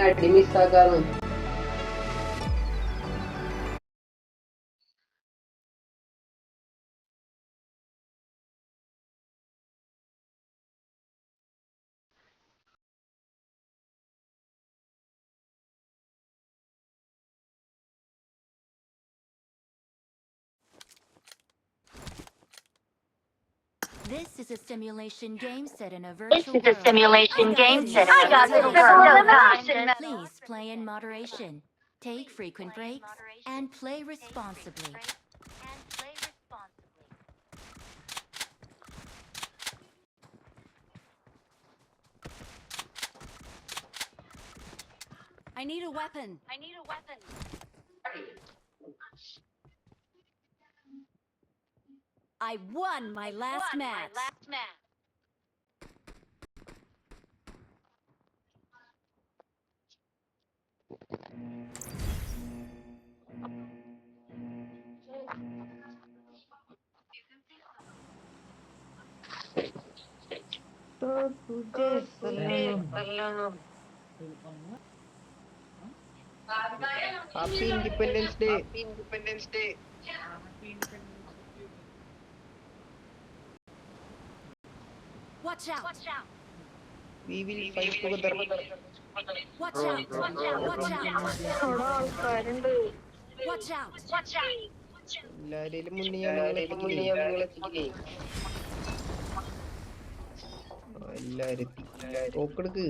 അടി മിസ്സാക്കാന്ന്. This is a simulation game set in a virtual world. I got this revolution. Please play in moderation. Take frequent breaks and play responsibly. I need a weapon. I won my last match. Happy Independence Day. Watch out. We will fight together. Watch out. Watch out. എല്ലാരേലും മുന്നേ ഞാൻ നിങ്ങളെ എത്തിക്കില്ലേ? എല്ലാരും തോക്കെടുക്ക്.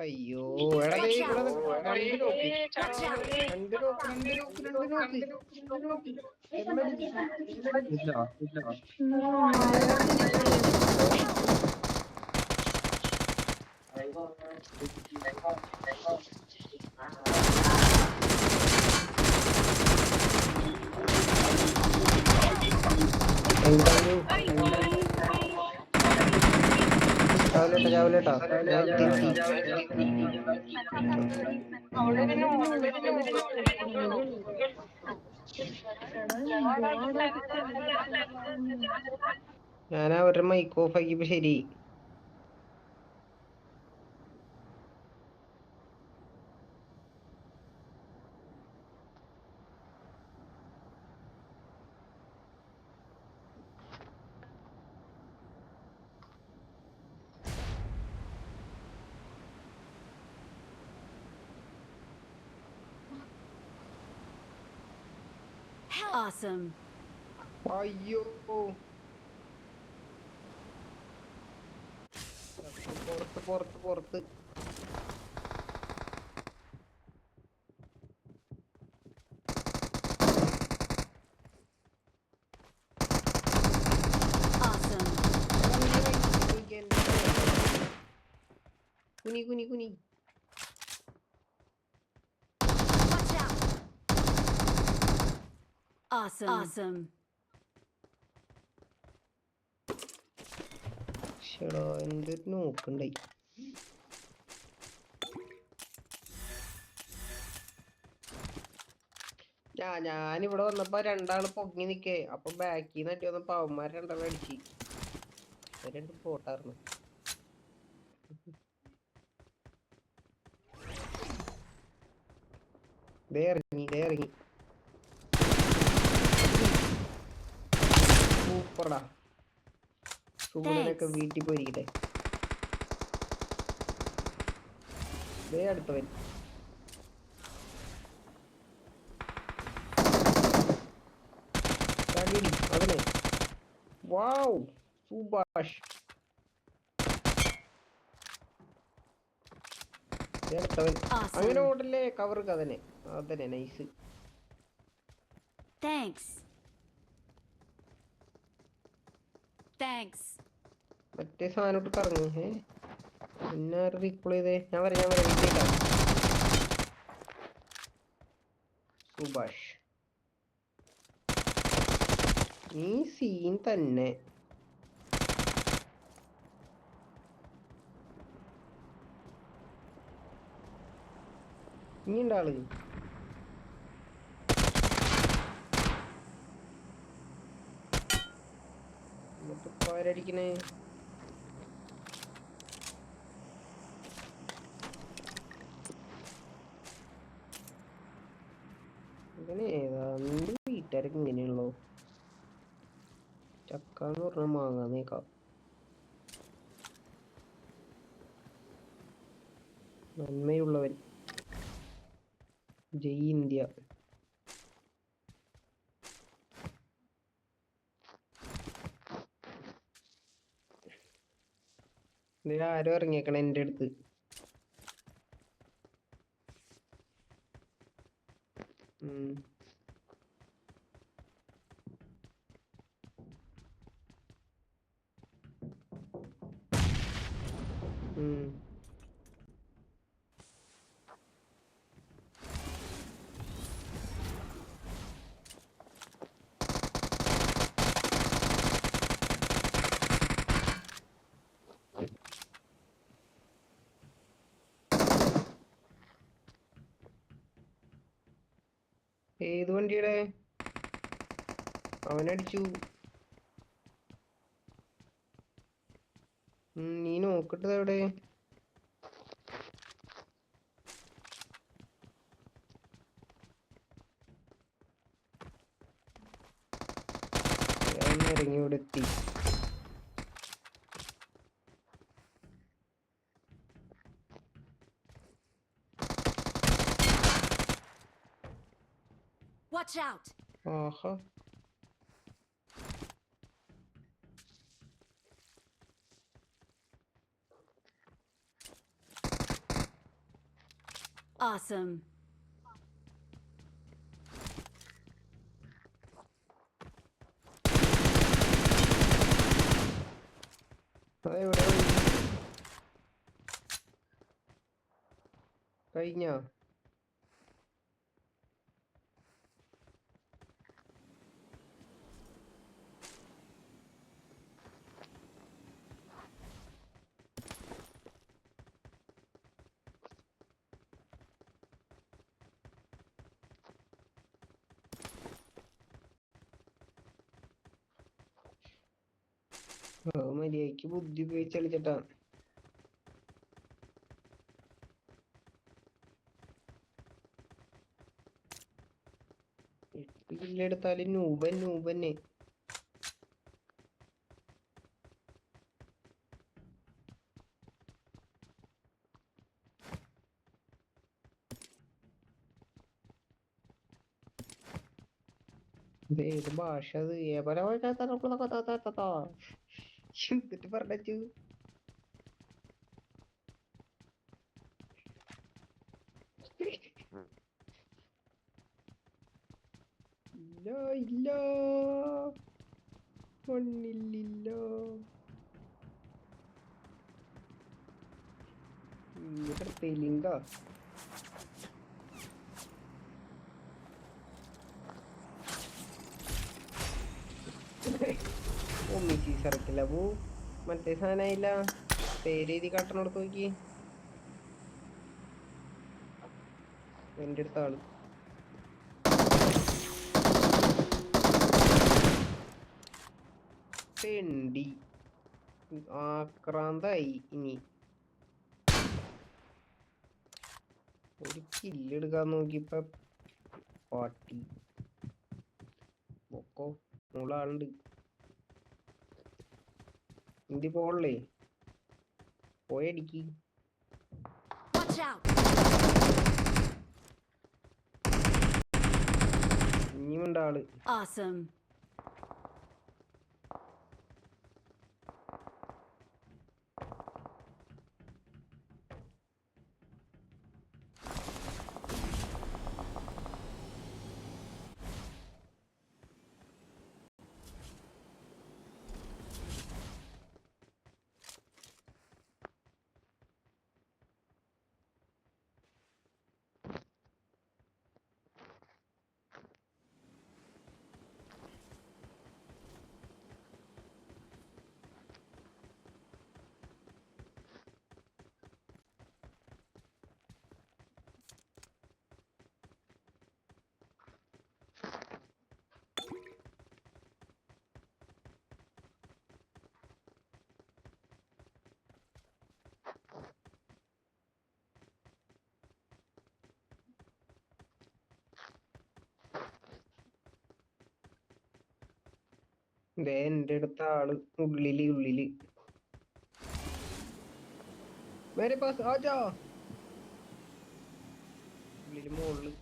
അയ്യോ എടാ രണ്ട് നോക്ക്. ചാവലേട്ടാ ഞാൻ അവരുടെ മൈക്ക് ഓഫ് ആക്കിയപ്പോ ശരി. Awesome. അയ്യോ പുറത്ത് Awesome. കുനി Watch out. Awesome. ശടാ എന്തൊരു നോക്കണ്ടായി. ഞാനിവിടെ വന്നപ്പോ രണ്ടാള് പൊങ്ങി നിക്കേ. അപ്പൊ ബാക്കിൽ നട്ടി വന്നപ്പോ അവന്മാര് രണ്ടാളും അടിച്ച്. രണ്ട് പോട്ടായിരുന്നു. ഇറങ്ങി സൂപ്പർടാ. സൂര്യനൊക്കെ വീട്ടിൽ പോയിരിക്കട്ടെ. അടുത്തവൻ അവനെ. വാവ് സുഭാഷ്. അടുത്തവൻ അങ്ങനെ Awesome. ഓടല്ലേ, കവർ കഥനെ അതന്നെ നൈസ്. Thanks. Thanks. മറ്റേ സാധനോട്ട് കറങ്ങി. പിന്നെ റീകോൾ ചെയ്തേ. ഞാൻ വരാം വീട്ടിലേക്കാം. സുഭാഷ് നീ സീൻ തന്നെ. ഇനി ഉണ്ടാള് എന്നിട്ട് പോരടിക്കണേ. ഇങ്ങനെ ഏതാ നിന്റെ വീട്ടുകാരൊക്കെ ഇങ്ങനെയുള്ളോ? ചക്കാന്ന് പറഞ്ഞാൽ മാങ്ങാന്നേക്കാം. നന്മയുള്ളവൻ. ജയ് ഇന്ത്യ. ആരോ ഇറങ്ങിയേക്കണ എൻ്റെ അടുത്ത്. ഏത് വണ്ടിയുടെ? അവനടിച്ചു. നീ നോക്കട്ടത് എവിടെ? ഇറങ്ങി ഇവിടെ എത്തി. Watch out. ആഹാ Awesome. അതെവിടെ കഴിഞ്ഞ? മര്യാദക്ക് ബുദ്ധി ഉപയോഗിച്ച് കളിച്ചിട്ടാ. എടുത്താലും നൂബന്നെ. ഏത് ഭാഷ അത്? എന്നിട്ട് പറഞ്ഞു. ഇല്ല ഇല്ല മണ്ണില്ല. തെലുങ്ക ഒന്നിച്ച് ഇറക്കില്ല പോ. മറ്റേ സാധനമായില്ല. പേരെഴുതി കാട്ടണോടത്ത് നോക്കി. എൻ്റെ അടുത്ത ആള് തെണ്ടി ആക്രാന്തായി. ഇനി ഒരു കില്ലെടുക്കാൻ നോക്കിയപ്പോ പാട്ടി ഒക്കോ മൂളാളുണ്ട്. ഇന്ത്യ പോളേ പോയടിക്ക്. Watch out. ഇനിയുണ്ട് ആള്. Awesome. ദേ എന്റെ അടുത്ത ആള് ഉള്ളില് മേരെ പാസ് ആജാ. ഉള്ളില് മോളില്.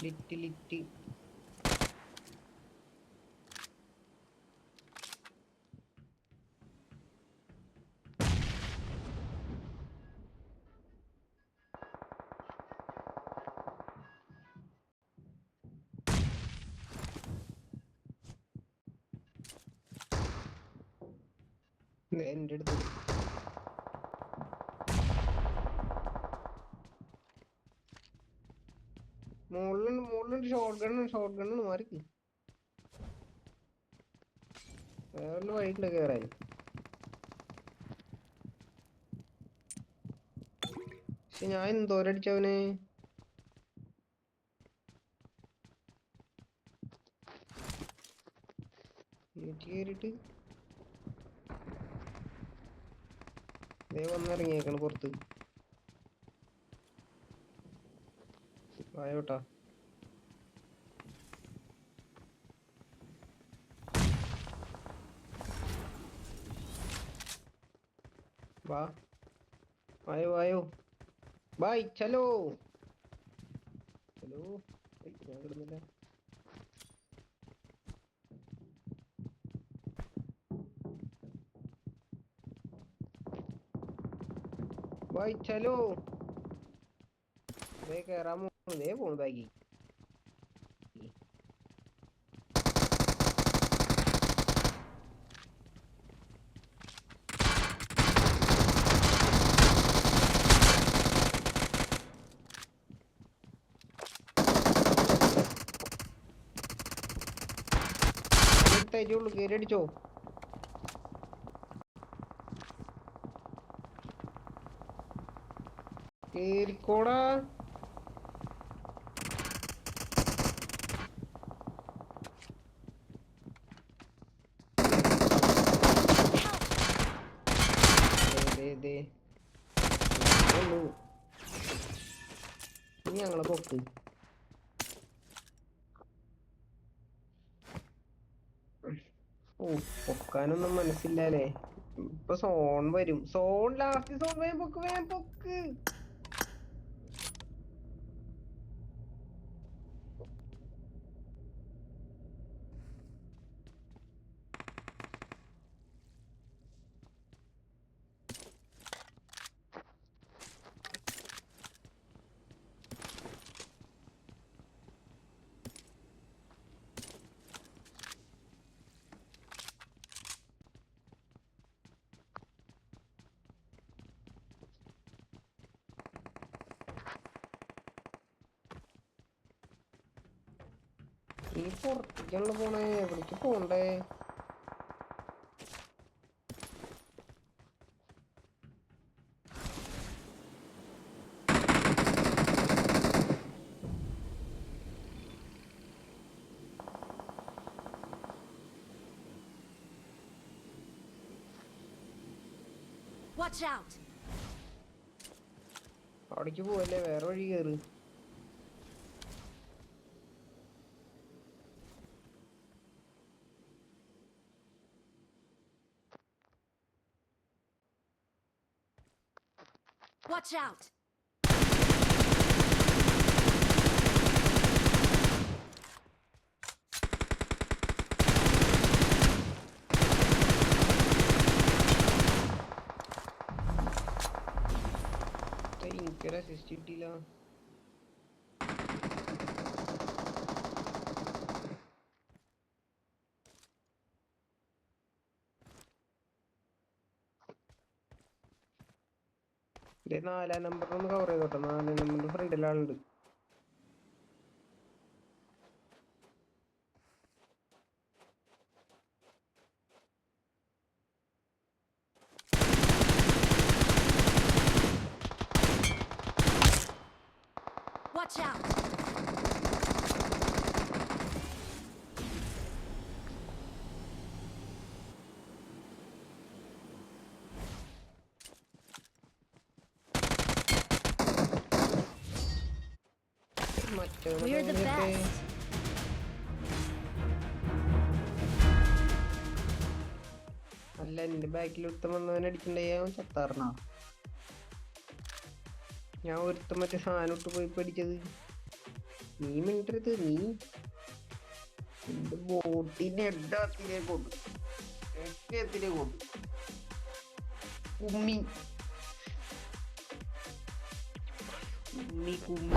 ലിറ്റ് എന്റെ അടുത്ത് മുകളിലുണ്ട് ഷോട്ട് ഗണ്ണ് മാറിക്ക്. വേറെ വഴിയില്ല കേറാൻ. പക്ഷെ ഞാൻ എന്തോരടിച്ചവനെ. കേറിട്ട് വന്നിറങ്ങിയേക്കാണ് പുറത്ത്. ആയോട്ടാ. വാ ആയോ ബൈ ചലോ. ഹലോ ഞാൻ കിടന്നില്ല. ബൈ ചലോ. കേറാൻ പോണു ബാഗി. ഉള്ളു കേറി അടിച്ചോ. കേറിക്കോടാ. ഞങ്ങളെ പൊക്ക്. പൊക്കാനൊന്നും മനസ്സില്ലാലേ. ഇപ്പൊ സോൺ വരും. Last zone. വേഗം പൊക്ക്. ഈ പുറത്തേക്കാണല്ലോ പോണേ. എവിടേക്ക് പോണ്ടേ? Watch out! അവിടേക്ക് പോവല്ലേ, വേറെ വഴി കേറ്. Watch out! എനിക്കൊരു അസിസ്റ്റ് കിട്ടിയില്ല. ഇത് 4-ാം നമ്പറിനൊന്ന് കവർ ചെയ്തോട്ടെ. 4-ാം നമ്പറിന്റെ ഫ്രണ്ടിൽ ആളുണ്ട്. Watch out! We're the best. അല്ല, എന്റെ ബാക്കിൽ ഒരുത്തം വന്നവൻ അടിക്കണ്ടേ, അവൻ ചത്താറിനാ. ഞാൻ ഒരുത്തം മറ്റേ സാധനം ഇട്ട് പോയി പഠിച്ചത്. നീ മിണ്ടരുത്, നീ എന്റെ ബോട്ടിന്റെ എഡത്തിലേക്ക് കൊണ്ട് കുമ്മി കുമ്മി കുമ്മി